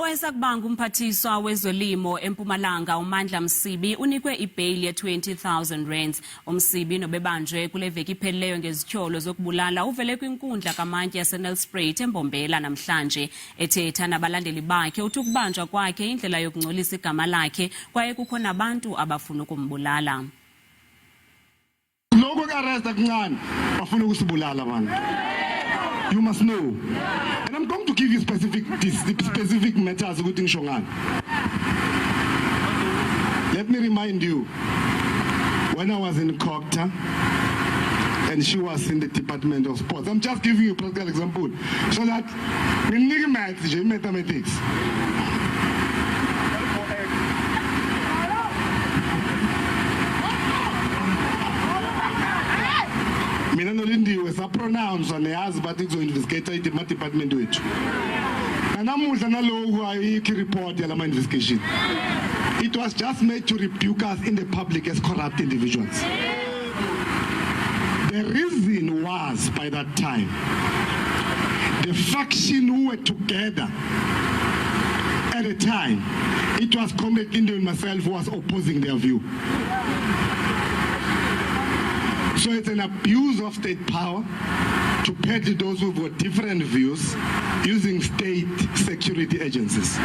Owesakuba nguMphathiswa weZolimo eMpumalanga uMandla Msibi unikwe ibail ye R20,000. UMsibi nobebanjwe keleveki iphelileyo ngezithyolo zokubulala uvele kwinkundla kaMantyi yaseNelspruit eMbombela namhlanje. Ethetha nabalandeli bakhe uthi ukubanjwa kwakhe yindlela yokungcolisa igama lakhe kwaye kukho nabantu abafuna ukumbulala. Lokho ke-arresta kuncane bafuna ukusibulala abantu. You must know. And I'm going to give you specific matters ukuthi ngisho ngani. Let me remind you, when I was in Kokta and she was in the Department of Sports, I'm just giving you a practical example so that we need mathematics. Mina nolindiwe sapronounce neyazi bathi kuzoinvestigate department wethu. Namuhla naloku ayikho report yalama investigation. It was just made to rebuke us in the public as corrupt individuals. The reason was, by that time, the faction who were together at the time, it was Comrade Kindu and myself who was opposing their view. So it's an abuse of state power to pay to those who've got different views using state security agencies.